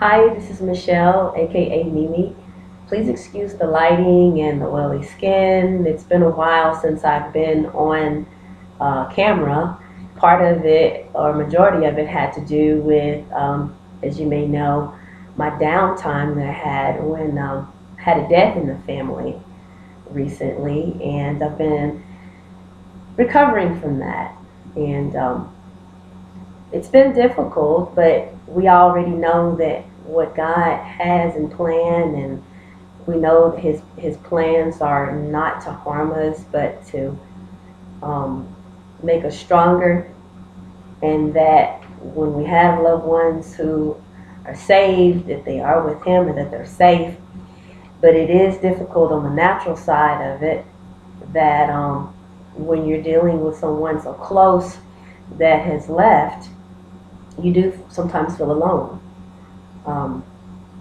Hi, this is Michelle, aka Mimi. Please excuse the lighting and the oily skin. It's been a while since I've been on camera. Part of it, or majority of it, had to do with, as you may know, my downtime that I had when I had a death in the family recently, and I've been recovering from that. And it's been difficult, but we already know that what God has in plan, and we know that His plans are not to harm us, but to um, make us stronger, and that when we have loved ones who are saved, that they are with Him and that they're safe. But it is difficult on the natural side of it that when you're dealing with someone so close that has left, you do sometimes feel alone. Um,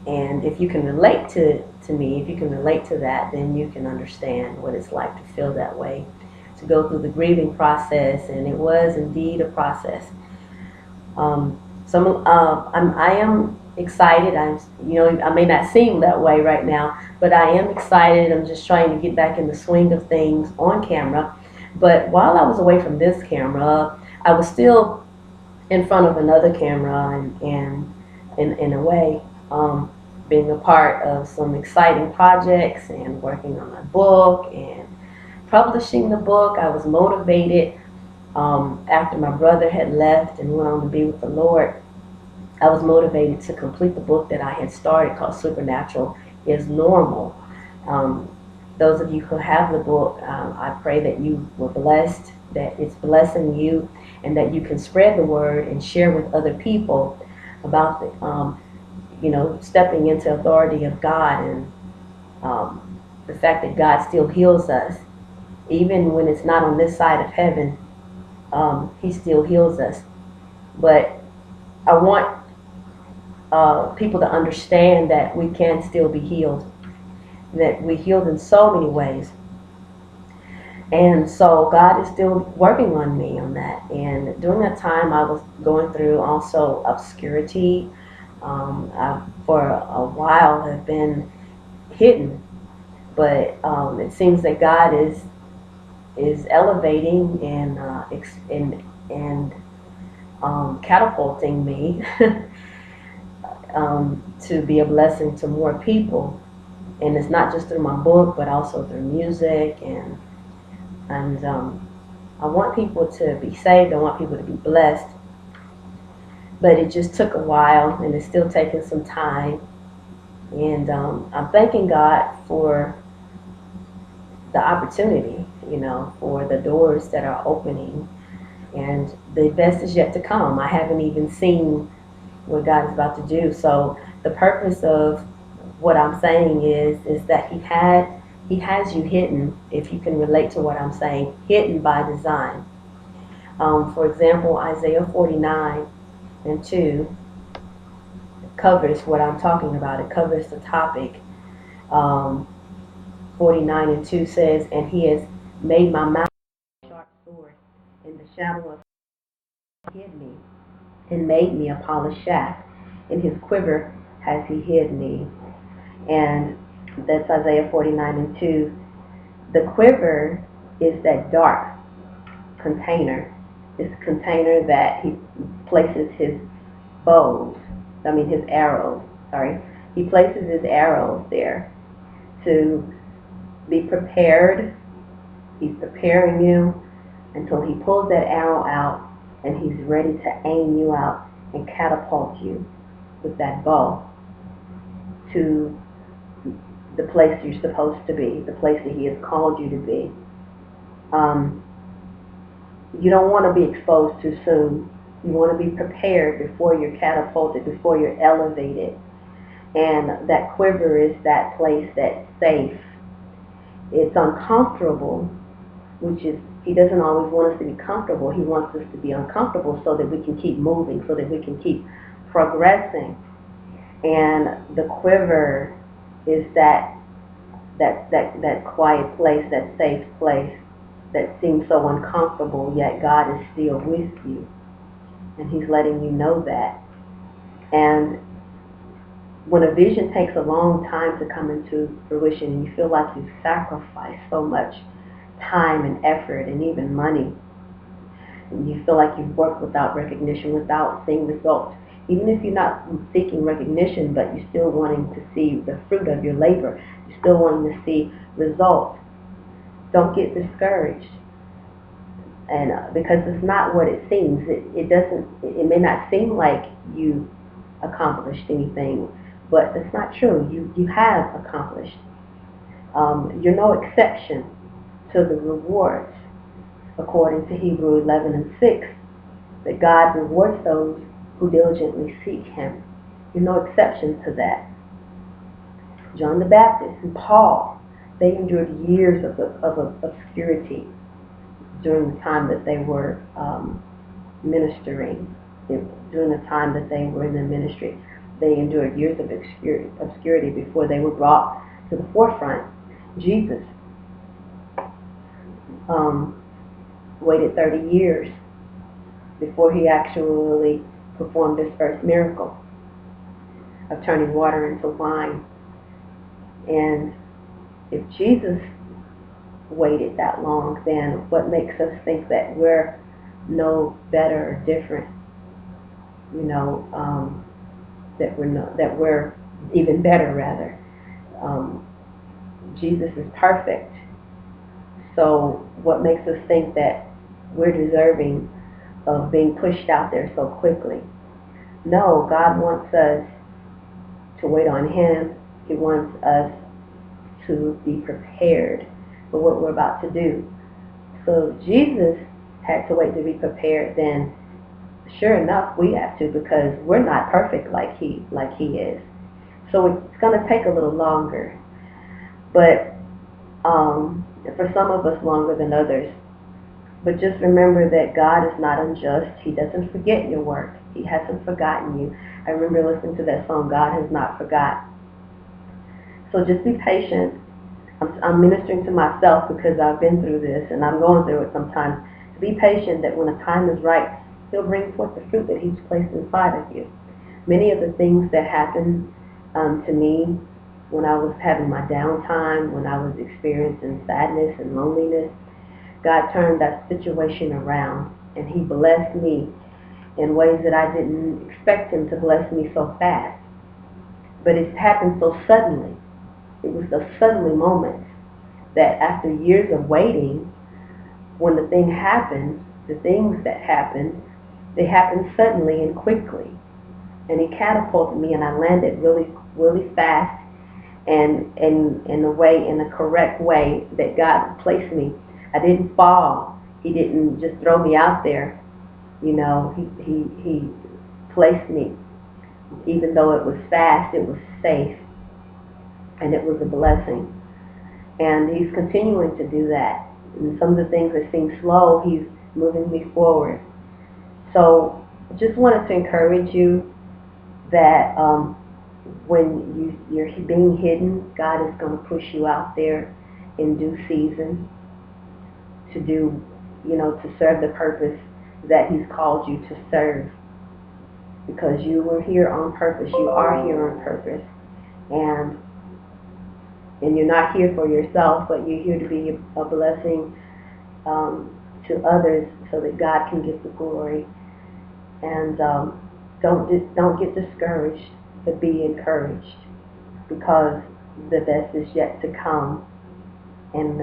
and if you can relate to me, if you can relate to that, then you can understand what it's like to feel that way, to go through the grieving process. And it was indeed a process. I am excited. I may not seem that way right now, but I am excited. I'm just trying to get back in the swing of things on camera. But while I was away from this camera, I was still in front of another camera, and in a way, being a part of some exciting projects and working on my book and publishing the book. I was motivated after my brother had left and went on to be with the Lord. I was motivated to complete the book that I had started called Supernatural is Normal. Um, those of you who have the book, I pray that you were blessed, that it's blessing you, and that you can spread the word and share with other people about stepping into authority of God, and the fact that God still heals us, even when it's not on this side of heaven. He still heals us. But I want people to understand that we can still be healed, that we're healed in so many ways. And so God is still working on me on that. And during that time, I was going through also obscurity. I, for a while, have been hidden, but it seems that God is elevating and catapulting me to be a blessing to more people. And it's not just through my book, but also through music, and I want people to be saved. I want people to be blessed. But it just took a while, and it's still taking some time. And I'm thanking God for the opportunity, for the doors that are opening. And the best is yet to come. I haven't even seen what God is about to do. So the purpose of what I'm saying is that He has you hidden, if you can relate to what I'm saying, hidden by design. For example, Isaiah 49:2 covers what I'm talking about. It covers the topic. Um, 49:2 says, "And He has made my mouth a sharp sword. In the shadow of hid me, and made me a polished shaft. In His quiver has He hid me." And that's Isaiah 49:2. The quiver is that dark container. It's a container that He places His bows, his arrows, sorry. He places His arrows there to be prepared. He's preparing you until He pulls that arrow out, and He's ready to aim you out and catapult you with that bow to the place you're supposed to be, the place that He has called you to be. You don't want to be exposed too soon. You want to be prepared before you're catapulted, before you're elevated. And that quiver is that place that's safe. It's uncomfortable, which is, He doesn't always want us to be comfortable. He wants us to be uncomfortable so that we can keep moving, so that we can keep progressing. And the quiver is that quiet place, that safe place that seems so uncomfortable, yet God is still with you. And He's letting you know that. And When a vision takes a long time to come into fruition and you feel like you've sacrificed so much time and effort and even money, and you feel like you've worked without recognition, without seeing results, even if you're not seeking recognition, but you're still wanting to see the fruit of your labor, you're still wanting to see results, don't get discouraged. And because it's not what it seems. It may not seem like you accomplished anything, but that's not true. You have accomplished. You're no exception to the rewards, according to Hebrews 11:6, that God rewards those who diligently seek Him. You're no exception to that. John the Baptist and Paul, they endured years of obscurity during the time that they were ministering, during the time that they were in the ministry. They endured years of obscurity before they were brought to the forefront. Jesus waited 30 years before he actually performed his first miracle of turning water into wine. And if Jesus waited that long, then what makes us think that we're no better or different? That we're even better, rather. Jesus is perfect. So what makes us think that we're deserving of being pushed out there so quickly? No, God wants us to wait on Him. He wants us to be prepared for what we're about to do. So if Jesus had to wait to be prepared, then sure enough we have to, because we're not perfect like he is. So it's going to take a little longer, but for some of us longer than others. But just remember that God is not unjust. He doesn't forget your work. He hasn't forgotten you. I remember listening to that song, God has not forgot. So just be patient. I'm ministering to myself because I've been through this and I'm going through it sometimes. To be patient, that when the time is right, He'll bring forth the fruit that He's placed inside of you. Many of the things that happened to me when I was having my downtime, when I was experiencing sadness and loneliness, God turned that situation around and He blessed me in ways that I didn't expect Him to bless me so fast. But it happened so suddenly. It was those suddenly moments that after years of waiting, when the thing happened, the things that happened, they happened suddenly and quickly. And He catapulted me and I landed really, really fast and in the correct way that God placed me. I didn't fall. He didn't just throw me out there. He placed me. Even though it was fast, it was safe. And it was a blessing. And He's continuing to do that. And some of the things that seem slow, He's moving me forward. So just wanted to encourage you that when you're being hidden, God is going to push you out there in due season to do, to serve the purpose that He's called you to serve. Because you were here on purpose. You are here on purpose. And you're not here for yourself, but you're here to be a blessing to others so that God can get the glory. And don't get discouraged, but be encouraged, because the best is yet to come. And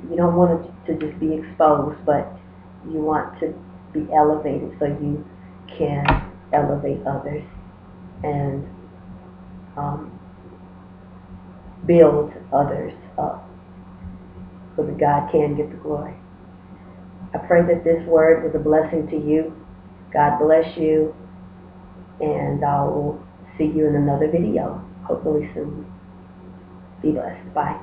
you don't want it to just be exposed, but you want to be elevated so you can elevate others and build others up so that God can get the glory. I pray that this word was a blessing to you. God bless you, and I will see you in another video, hopefully soon. Be blessed. Bye.